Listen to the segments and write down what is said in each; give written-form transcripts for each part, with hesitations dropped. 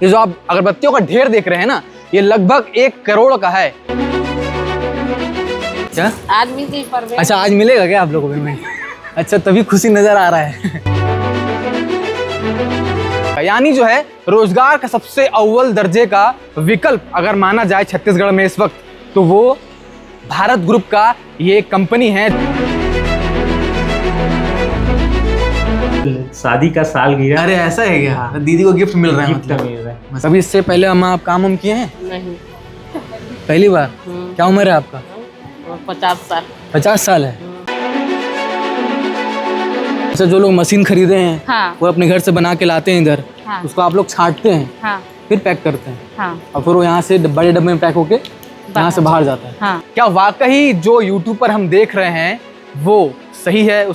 ये जो आप अगरबत्तियों का ढेर देख रहे हैं ना, ये लगभग 1 करोड़ का है। क्या आज मिलती है? अच्छा, आज मिलेगा क्या आप लोगों को पेमेंट? अच्छा, तभी खुशी नजर आ रहा है। यानी जो है रोजगार का सबसे अव्वल दर्जे का विकल्प अगर माना जाए छत्तीसगढ़ में इस वक्त, तो वो भारत ग्रुप का ये कंपनी है। शादी का साल गिरा। अरे ऐसा है क्या? हाँ। दीदी को गिफ्ट मिल रहा है? गिफ्ट मिल रहा है। अभी इससे पहले हम आप काम किए हैं? नहीं। पहली बार? क्या उम्र है आपका? 50 साल। 50 साल है। अच्छा, जो लोग मशीन खरीदे हैं, हाँ। वो अपने घर से बना के लाते हैं इधर, हाँ। उसको आप लोग छांटते हैं, हाँ। फिर पैक करते हैं, हाँ। और फिर वो यहाँ से बड़े डब्बे में पैक होके यहाँ से बाहर जाता है। हाँ। क्या वाकई जो यूट्यूब पर हम देख रहे हैं वो सही है?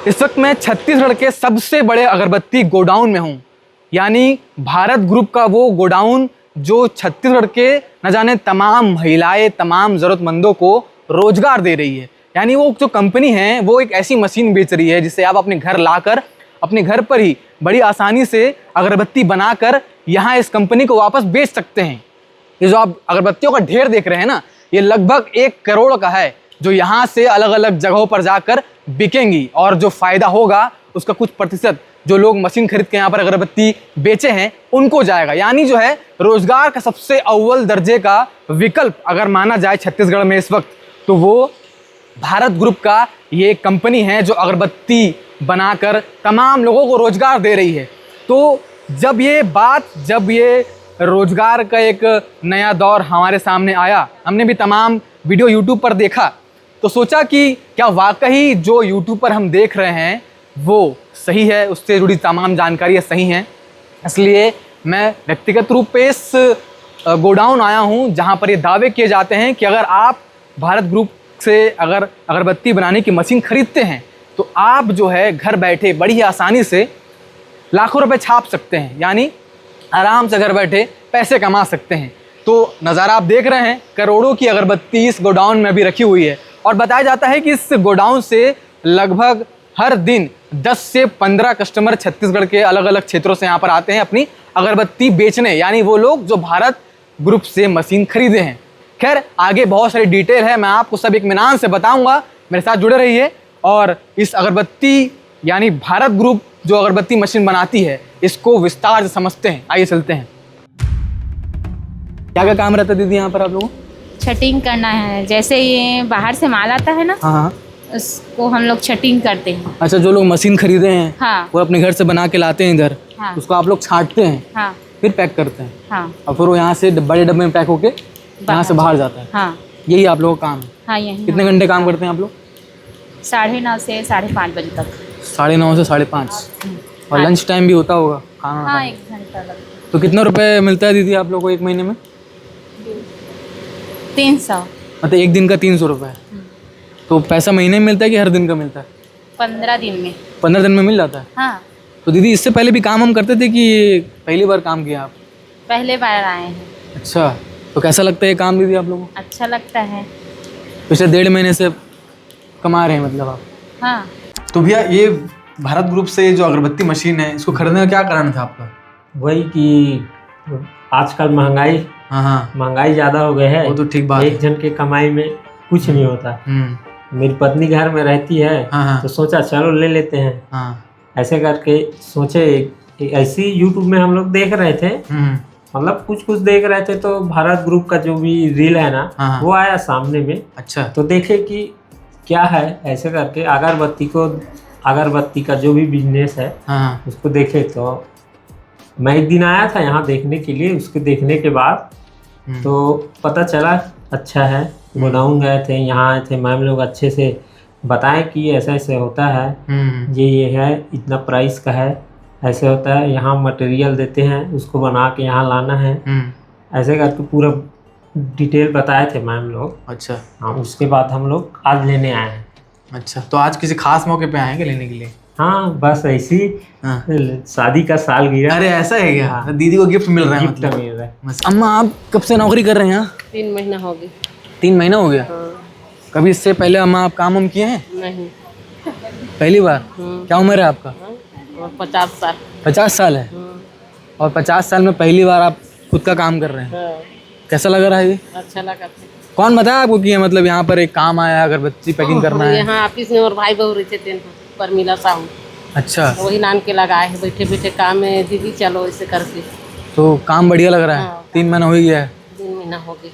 इस वक्त मैं छत्तीसगढ़ के सबसे बड़े अगरबत्ती गोडाउन में हूँ, यानी भारत ग्रुप का वो गोडाउन जो छत्तीसगढ़ के न जाने तमाम महिलाएं, तमाम ज़रूरतमंदों को रोजगार दे रही है। यानी वो जो कंपनी है वो एक ऐसी मशीन बेच रही है जिसे आप अपने घर लाकर अपने घर पर ही बड़ी आसानी से अगरबत्ती बनाकर यहाँ इस कंपनी को वापस बेच सकते हैं। ये जो आप अगरबत्तियों का ढेर देख रहे हैं ना, ये लगभग 1 करोड़ का है, जो यहाँ से अलग अलग जगहों पर जाकर बिकेंगी, और जो फ़ायदा होगा उसका कुछ प्रतिशत जो लोग मशीन खरीद के यहाँ पर अगरबत्ती बेचे हैं उनको जाएगा। यानी जो है रोजगार का सबसे अव्वल दर्जे का विकल्प अगर माना जाए छत्तीसगढ़ में इस वक्त, तो वो भारत ग्रुप का ये कंपनी है जो अगरबत्ती बनाकर तमाम लोगों को रोजगार दे रही है। तो जब ये रोजगार का एक नया दौर हमारे सामने आया, हमने भी तमाम वीडियो यूट्यूब पर देखा, तो सोचा कि क्या वाकई जो यूट्यूब पर हम देख रहे हैं वो सही है, उससे जुड़ी तमाम जानकारियाँ सही हैं। इसलिए मैं व्यक्तिगत रूप पे इस गोडाउन आया हूँ जहाँ पर ये दावे किए जाते हैं कि अगर आप भारत ग्रुप से अगर अगरबत्ती बनाने की मशीन खरीदते हैं तो आप जो है घर बैठे बड़ी ही आसानी से लाखों रुपए छाप सकते हैं, यानी आराम से घर बैठे पैसे कमा सकते हैं। तो नज़ारा आप देख रहे हैं, करोड़ों की अगरबत्ती इस गोडाउन में भी रखी हुई है, और बताया जाता है कि इस गोडाउन से लगभग हर दिन 10 से 15 कस्टमर छत्तीसगढ़ के अलग अलग क्षेत्रों से यहाँ पर आते हैं अपनी अगरबत्ती बेचने, यानी वो लोग जो भारत ग्रुप से मशीन खरीदे हैं। खैर, आगे बहुत सारी डिटेल है, मैं आपको सब इत्मीनान से बताऊंगा, मेरे साथ जुड़े रहिए। और इस अगरबत्ती यानी भारत ग्रुप जो अगरबत्ती मशीन बनाती है, इसको विस्तार से समझते हैं। आइए चलते हैं। क्या क्या काम रहता है दीदी यहाँ पर आप लोगों को? छटिंग करना है, जैसे ये बाहर से माल आता है ना, हाँ, उसको हम लोग छटिंग करते हैं। अच्छा, जो लोग मशीन खरीदे हैं, हाँ। वो अपने घर से बना के लाते हैं इधर, हाँ। उसको आप लोग छांटते हैं, हाँ। फिर पैक करते हैं, हाँ। और फिर वो यहाँ से बड़े डब्बे में पैक होके यहाँ से बाहर जाता है। हाँ। यही आप लोगों का काम है? हाँ, यही। कितने घंटे काम करते हैं आप लोग? 9:30 से 5:30 बजे तक। 9:30 से 5:30। और लंच टाइम भी होता होगा खाना? हाँ, 1 घंटा लगता है। तो कितना रुपए मिलता है दीदी आप लोग को एक महीने में? 300। मतलब एक दिन का 300 रुपये? तो पैसा महीने में मिलता है कि हर दिन का मिलता है? 15 दिन में। 15 दिन में मिल जाता है? हाँ। तो दीदी इससे पहले भी काम हम करते थे कि पहली बार काम किया आप? पहले बार आए हैं। अच्छा, तो कैसा लगता है ये काम दीदी आप लोगों को? अच्छा लगता है। पिछले 1.5 महीने से कमा रहे हैं मतलब आप? हाँ। तो भैया, ये भारत ग्रुप से जो अगरबत्ती मशीन है, इसको खरीदने का क्या कारण था आपका? वही कि आजकल महंगाई महंगाई ज़्यादा हो गई है। वो तो ठीक बात एक जन के कमाई में कुछ नहीं होता। मेरी पत्नी घर में रहती है, तो सोचा चलो ले लेते हैं। ऐसे करके सोचे, ऐसी यूट्यूब में हम लोग देख रहे थे, मतलब कुछ देख रहे थे, तो भारत ग्रुप का जो भी रील है ना, वो आया सामने में। अच्छा, तो देखे कि क्या है, ऐसे करके अगरबत्ती का जो भी बिजनेस है उसको देखे। तो मैं एक दिन आया था यहाँ देखने के लिए, उसके देखने के बाद तो पता चला अच्छा है, गोडाउन गए थे, यहाँ आए थे, मैम लोग अच्छे से बताएं कि ऐसा ऐसे होता है, ये है, इतना प्राइस का है, ऐसे होता है, यहाँ मटेरियल देते हैं, उसको बना के यहाँ लाना है, ऐसे करके पूरा डिटेल बताए थे मैम लोग। अच्छा। हाँ, उसके बाद हम लोग आज लेने आए हैं। अच्छा, तो आज किसी खास मौके पे आए हैं क्या लेने के लिए? हाँ, बस ऐसी शादी का साल गिरा। अरे ऐसा है क्या? हाँ। दीदी को गिफ्ट मिल रहा है? गिफ्ट मिल रहा है। अम्मा, आप कब से नौकरी कर रहे हैं यहाँ? 3 महीना हो गया। 3 महीना हो गया? कभी इससे पहले अम्मा आप काम किए हैं? नहीं। पहली बार? क्या उम्र है आपका? 50 साल। 50 साल है? और 50 साल में पहली बार आप खुद का काम कर रहे हैं? कैसा लग रहा है ये? अच्छा लगा। कौन बताया आपको कि मतलब यहाँ पर एक काम आया, अगरबत्ती पैकिंग करना है? यहाँ ऑफिस में और भाई बहू रहते थे पर मिला साहू। अच्छा। वही नान के लगाए है, बैठे बैठे काम में दीदी चलो ऐसे करके। तो काम बढ़िया लग रहा है? 3 महीना हो गया है? 3 महीना हो गया।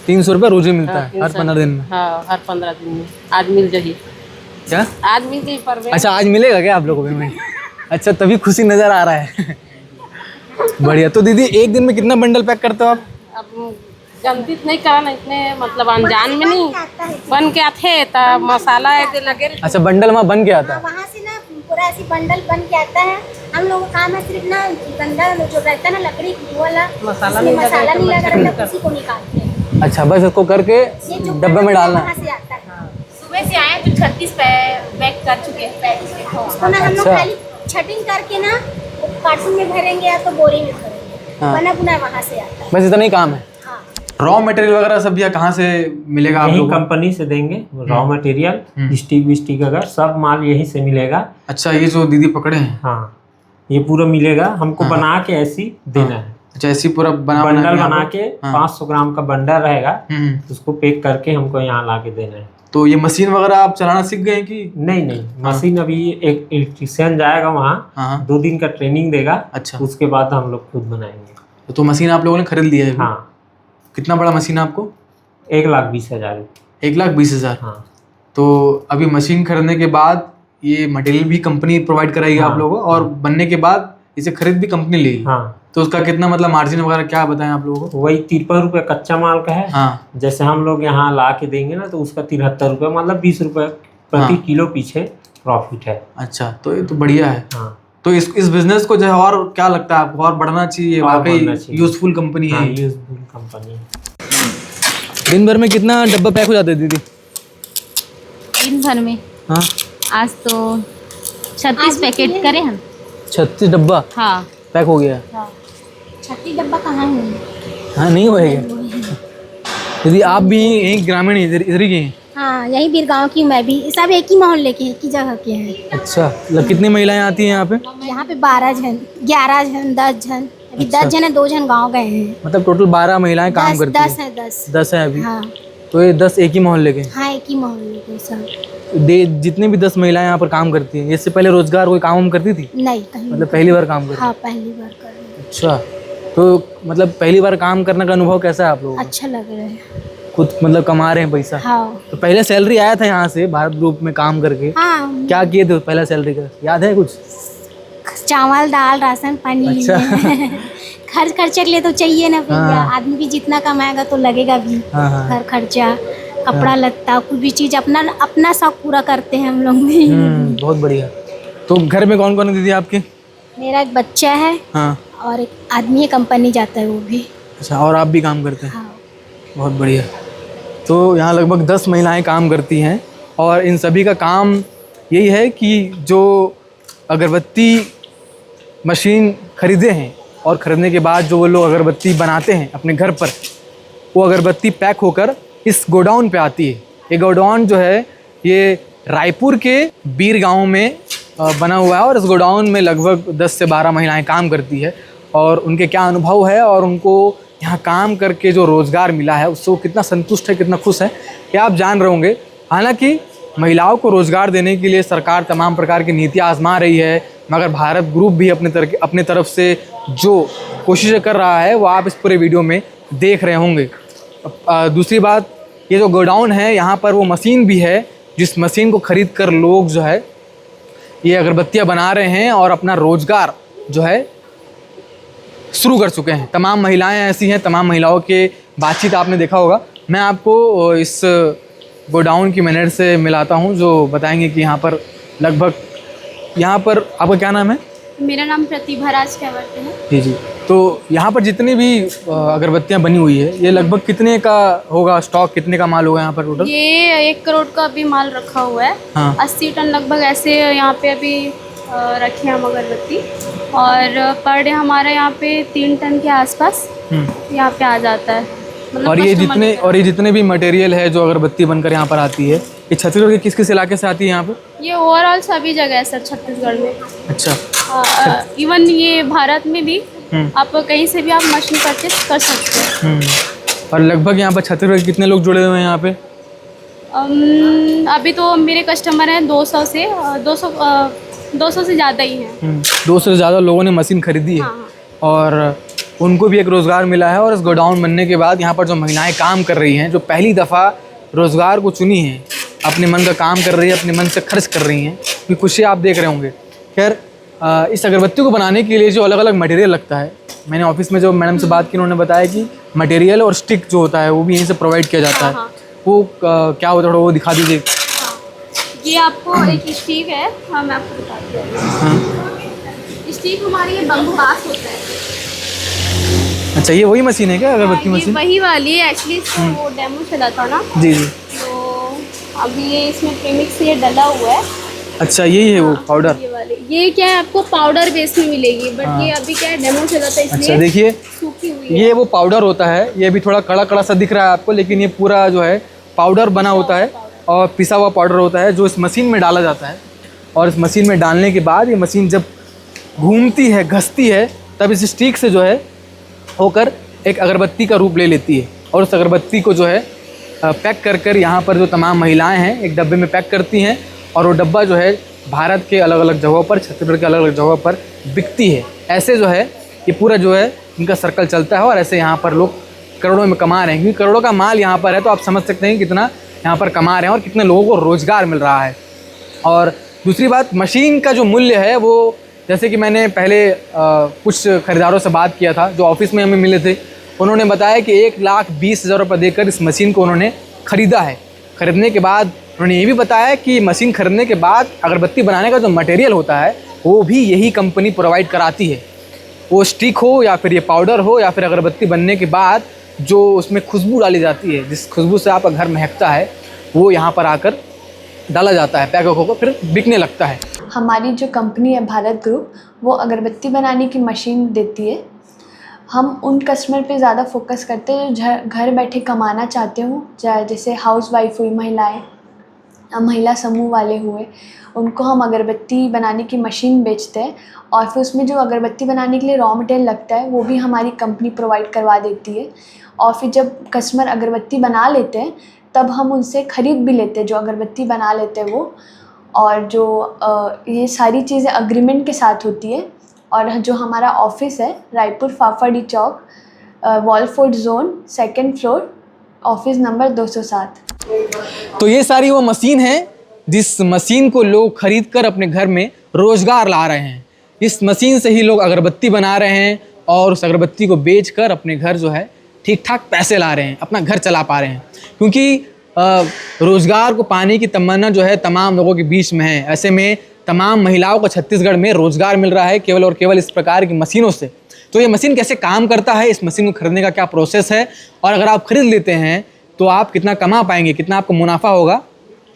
300 रुपये रोज ही मिलता है हर 15 दिन में? हाँ, हर 15 दिन में। आज मिल जाइए। क्या? आज मिल जाइए पर। अच्छा, आज मिलेगा क्या आप लोगों को पेमेंट? अच्छा, तभी खुशी नजर आ रहा है। बढ़िया। तो दीदी एक दिन में कितना बंडल पैक करते हो आप? अब गलती नहीं कराना, इतने मतलब अनजान में नहीं बन के आते तो मसाला ऐसे लगे। अच्छा, बंडल वहाँ बन के आता है? वहाँ से ना पूरा ऐसी बंडल बन के आता है। हम लोगों का काम है सिर्फ ना गंदा जो रहता है ना लकड़ी वाला मसाला नहीं लगा रहता, उसी को निकालते हैं। अच्छा, बस इसको करके डब्बे में डालना है? सुबह से आए तो 36 पैक कर चुके हैं। उसको ना हम लोग खाली छटिंग करके ना कार्टून में भरेंगे या तो बोरी में भरेंगे। बना बुना वहाँ से आता है। बस इतना ही काम है? रॉ मटेरियल वगैरह सब भैया कहाँ से मिलेगा आप लोगों को? कंपनी से देंगे रॉ मटेरियल, स्टिक विस्टिक अगर सब माल यहीं से मिलेगा। अच्छा, ये जो दीदी पकड़े हैं? हाँ, ये पूरा मिलेगा हमको। बना के ऐसी देना है। अच्छा, ऐसी पूरा बंडल बना के 500 ग्राम का बंडल रहेगा, उसको पैक करके हमको यहाँ ला के देना है। तो ये मशीन वगैरह आप चलाना सीख गए कि नहीं? मशीन अभी एक इलेक्ट्रिशियन जाएगा वहाँ, 2 दिन का ट्रेनिंग देगा। अच्छा, उसके बाद हम लोग खुद बनाएंगे। तो मशीन आप लोगों ने खरीद लिया है? हाँ। कितना बड़ा मशीन है आपको? 1,20,000। 1,20,000? हाँ। तो अभी मशीन खरीदने के बाद ये मटेरियल भी कंपनी प्रोवाइड कराएगी आप लोगों को, और बनने के बाद इसे खरीद भी कंपनी लेगी? हाँ। तो उसका कितना मतलब मार्जिन वगैरह क्या बताएं आप लोगों को? वही 53 रुपये कच्चा माल का है। हाँ। जैसे हम लोग यहाँ ला के देंगे ना तो उसका 73 रुपये, मतलब 20 रुपये प्रति किलो पीछे प्रॉफिट है। अच्छा, तो ये तो बढ़िया है। हाँ। तो इस बिजनेस को जो है और क्या लगता है आपको, और बढ़ना चाहिए? वाकई यूजफुल कंपनी है। यूजफुल कंपनी है। दिन भर में कितना डब्बा पैक हो जाता है दीदी? दिन भर में? हाँ, आज तो 36 पैकेट करे हम। 36 डब्बा? हाँ, पैक हो गया? हाँ। 36 डब्बा कहाँ हुए? हाँ, नहीं होएगा दीदी। आप भी यही ग्रामीण इधर ही की हैं? हाँ, यही बीरगांव की मैं भी। सब एक ही मोहल्ले के, एक ही जगह के हैं। अच्छा, कितनी महिलाएं आती हैं यहाँ पे? यहाँ पे 12 जन, 11 जन, 10 जन। अभी 10 जन है, 2 जन गाँव गए हैं। मतलब टोटल 12 महिलाएं काम करती हैं? 10 है। 10 है अभी? हाँ। तो ये 10 एक ही मोहल्ले के? हाँ, एक ही मोहल्ले के सब। जितने भी 10 महिलाएं यहाँ पर काम करती हैं, इससे पहले रोजगार कोई काम करती थी? नहीं, कहीं मतलब पहली बार काम कर रही? हाँ, पहली बार कर रही हूँ। अच्छा, तो मतलब पहली बार काम करने का अनुभव कैसा है आप लोगों को? अच्छा लग रहा है। खुद मतलब कमा रहे हैं पैसा? हाँ। तो पहले सैलरी आया था यहाँ से भारत ग्रुप में काम करके? हाँ। क्या किए थे पहला सैलरी का, याद है कुछ? चावल दाल राशन पानी। अच्छा। खर्च खर्चे के लिए तो चाहिए ना भैया। आदमी भी जितना कमाएगा तो लगेगा भी। घर खर्चा, कपड़ा लत्ता, कोई भी चीज अपना शौक पूरा करते हैं हम लोग भी। बहुत बढ़िया। तो घर में कौन कौन है दीदी आपके? मेरा एक बच्चा है। हाँ। और एक आदमी है, कंपनी जाता है वो भी। अच्छा, और आप भी काम करते हैं? हाँ। बहुत बढ़िया। तो यहाँ लगभग 10 महिलाएं काम करती हैं, और इन सभी का काम यही है कि जो अगरबत्ती मशीन खरीदे हैं और ख़रीदने के बाद जो वो लोग अगरबत्ती बनाते हैं अपने घर पर, वो अगरबत्ती पैक होकर इस गोडाउन पे आती है। ये गोडाउन जो है ये रायपुर के बीर गांव में बना हुआ है, और इस गोडाउन में लगभग 10 से 12 महिलाएं काम करती है। और उनके क्या अनुभव है और उनको यहाँ काम करके जो रोज़गार मिला है उससे वो कितना संतुष्ट है, कितना खुश है, ये आप जान रहे होंगे। हालांकि महिलाओं को रोज़गार देने के लिए सरकार तमाम प्रकार की नीतियाँ आजमा रही है, मगर भारत ग्रुप भी अपने तरफ से जो कोशिशें कर रहा है वो आप इस पूरे वीडियो में देख रहे होंगे। दूसरी बात, ये जो गोडाउन है यहाँ पर वो मशीन भी है, जिस मशीन को ख़रीद कर लोग जो है ये अगरबत्तियाँ बना रहे हैं और अपना रोज़गार जो है शुरू कर चुके हैं। तमाम महिलाएं ऐसी हैं, तमाम महिलाओं के बातचीत आपने देखा होगा। मैं आपको इस गोडाउन की मैनेजर से मिलाता हूँ, जो बताएंगे कि यहाँ पर लगभग, यहाँ पर आपका क्या नाम है? मेरा नाम प्रतिभा राज कैवर्ते है। जी जी। तो यहाँ पर जितनी भी अगरबत्तियाँ बनी हुई है, ये लगभग कितने का होगा स्टॉक, कितने का माल होगा यहाँ पर टोटल? ये 1 करोड़ का अभी माल रखा हुआ है। हाँ। 80 टन लगभग ऐसे यहाँ पे अभी रखे हैं हम अगरबत्ती, और पर डे हमारे यहाँ पे 3 टन के आसपास यहाँ पे आ जाता है। मतलब और ये जितने भी मटेरियल है जो अगरबत्ती बनकर यहाँ पर आती है, ये छत्तीसगढ़ के किस किस इलाके से आती है यहाँ पे? ये ओवरऑल सभी जगह है सर छत्तीसगढ़ में। अच्छा। इवन ये भारत में भी आप कहीं से भी आप मशीन परचेस कर सकते हैं। और लगभग यहाँ पर छत्तीसगढ़ के कितने लोग जुड़े हुए हैं यहाँ पे? अभी तो मेरे कस्टमर हैं 200 से ज़्यादा ही हैं। 200 से ज़्यादा लोगों ने मशीन खरीदी है। हाँ। और उनको भी एक रोज़गार मिला है। और इस गोडाउन बनने के बाद यहाँ पर जो महिलाएं काम कर रही हैं, जो पहली दफ़ा रोज़गार को चुनी है, अपने मन का काम कर रही है, अपने मन से खर्च कर रही हैं, ये खुशी आप देख रहे होंगे। खैर, इस अगरबत्ती को बनाने के लिए जो अलग अलग मटेरियल लगता है, मैंने ऑफिस में जो मैडम से बात की, उन्होंने बताया कि मटेरियल और स्टिक जो होता है वो भी यहीं से प्रोवाइड किया जाता है। वो क्या होता है, थोड़ा वो दिखा दीजिए। ये आपको एक स्टिक है, हाँ मैं आपको बताती हूँ। स्टिक हमारी ये बम्बास होता है। अच्छा, ये वही मशीन है क्या, अगरबत्ती मशीन? वही वाली है एक्चुअली, वो डेमो चला था ना। जी जी। तो अभी ये इसमें प्रीमिक्स ये डला हुआ है। अच्छा, यही है वो पाउडर? ये वाले, ये क्या है आपको पाउडर बेस में मिलेगी, बट ये अभी क्या है डेमो चला था इसलिए। अच्छा, देखिए सूखी हुई है। ये वो पाउडर होता है। ये भी थोड़ा कड़ा कड़ा सा दिख रहा है आपको, लेकिन ये पूरा जो है पाउडर बना होता है और पिसा हुआ पाउडर होता है, जो इस मशीन में डाला जाता है। और इस मशीन में डालने के बाद ये मशीन जब घूमती है, घसती है, तब इस स्टिक से जो है होकर एक अगरबत्ती का रूप ले लेती है। और उस अगरबत्ती को जो है पैक कर कर यहाँ पर जो तमाम महिलाएं हैं एक डब्बे में पैक करती हैं। और वो डब्बा जो है भारत के अलग अलग जगहों पर, छत्तीसगढ़ के अलग अलग जगहों पर बिकती है। ऐसे जो है ये पूरा जो है इनका सर्कल चलता है, और ऐसे यहाँ पर लोग करोड़ों में कमा रहे हैं। क्योंकि करोड़ों का माल यहाँ पर है, तो आप समझ सकते हैं कितना यहाँ पर कमा रहे हैं और कितने लोगों को रोज़गार मिल रहा है। और दूसरी बात, मशीन का जो मूल्य है वो, जैसे कि मैंने पहले कुछ ख़रीदारों से बात किया था जो ऑफिस में हमें मिले थे, उन्होंने बताया कि 1,20,000 रुपये देकर इस मशीन को उन्होंने ख़रीदा है। ख़रीदने के बाद उन्होंने ये भी बताया कि मशीन खरीदने के बाद अगरबत्ती बनाने का जो मटेरियल होता है वो भी यही कंपनी प्रोवाइड कराती है। वो स्टिक हो या फिर ये पाउडर हो या फिर अगरबत्ती बनने के बाद जो उसमें खुशबू डाली जाती है, जिस खुशबू से आपका घर महकता है, वो यहाँ पर आकर डाला जाता है, पैक होकर फिर बिकने लगता है। हमारी जो कंपनी है भारत ग्रुप, वो अगरबत्ती बनाने की मशीन देती है। हम उन कस्टमर पे ज़्यादा फोकस करते हैं जो घर बैठे कमाना चाहते हो, जैसे हाउस वाइफ हुई महिलाएं, महिला समूह वाले हुए, उनको हम अगरबत्ती बनाने की मशीन बेचते हैं। और फिर उसमें जो अगरबत्ती बनाने के लिए रॉ मटेरियल लगता है वो भी हमारी कंपनी प्रोवाइड करवा देती है। और फिर जब कस्टमर अगरबत्ती बना लेते हैं तब हम उनसे ख़रीद भी लेते हैं, जो अगरबत्ती बना लेते हैं वो। और जो ये सारी चीज़ें अग्रीमेंट के साथ होती है। और जो हमारा ऑफिस है Raipur Fafadih Chowk, Walford zone, 2nd floor, office number 207। तो ये सारी वो मशीन है जिस मशीन को लोग खरीद कर अपने घर में रोज़गार ला रहे हैं। इस मशीन से ही लोग अगरबत्ती बना रहे हैं और उस अगरबत्ती को बेच कर अपने घर जो है ठीक ठाक पैसे ला रहे हैं, अपना घर चला पा रहे हैं। क्योंकि रोज़गार को पाने की तमन्ना जो है तमाम लोगों के बीच में है। ऐसे में तमाम महिलाओं को छत्तीसगढ़ में रोज़गार मिल रहा है केवल और केवल इस प्रकार की मशीनों से। तो ये मशीन कैसे काम करता है, इस मशीन को खरीदने का क्या प्रोसेस है, और अगर आप खरीद लेते हैं तो आप कितना कमा पाएंगे, कितना आपको मुनाफा होगा,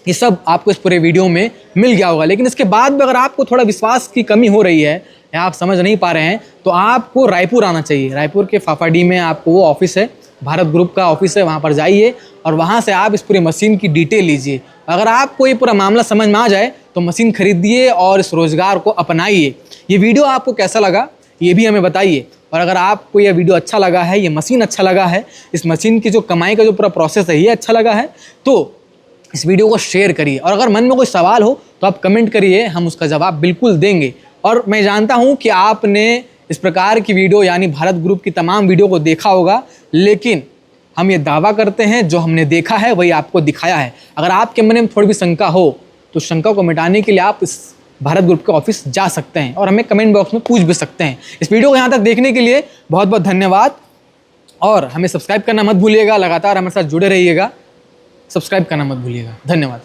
ये सब आपको इस पूरे वीडियो में मिल गया होगा। लेकिन इसके बाद भी अगर आपको थोड़ा विश्वास की कमी हो रही है या आप समझ नहीं पा रहे हैं तो आपको रायपुर आना चाहिए। रायपुर के फाफाडी में आपको वो ऑफिस है, भारत ग्रुप का ऑफिस है, वहाँ पर जाइए और वहाँ से आप इस पूरे मशीन की डिटेल लीजिए। अगर आपको ये पूरा मामला समझ में आ जाए तो मशीन खरीदिए और इस रोज़गार को अपनाइए। ये वीडियो आपको कैसा लगा ये भी हमें बताइए। और अगर आपको यह वीडियो अच्छा लगा है, ये मशीन अच्छा लगा है, इस मशीन की जो कमाई का जो पूरा प्रोसेस है ये अच्छा लगा है, तो इस वीडियो को शेयर करिए। और अगर मन में कोई सवाल हो तो आप कमेंट करिए, हम उसका जवाब बिल्कुल देंगे। और मैं जानता हूँ कि आपने इस प्रकार की वीडियो यानी भारत ग्रुप की तमाम वीडियो को देखा होगा, लेकिन हम ये दावा करते हैं जो हमने देखा है वही आपको दिखाया है। अगर आपके मन में थोड़ी भी शंका हो तो शंका को मिटाने के लिए आप इस भारत ग्रुप के ऑफिस जा सकते हैं और हमें कमेंट बॉक्स में पूछ भी सकते हैं। इस वीडियो को यहाँ तक देखने के लिए बहुत बहुत धन्यवाद। और हमें सब्सक्राइब करना मत भूलिएगा, लगातार हमारे साथ जुड़े रहिएगा, सब्सक्राइब करना मत भूलिएगा। धन्यवाद।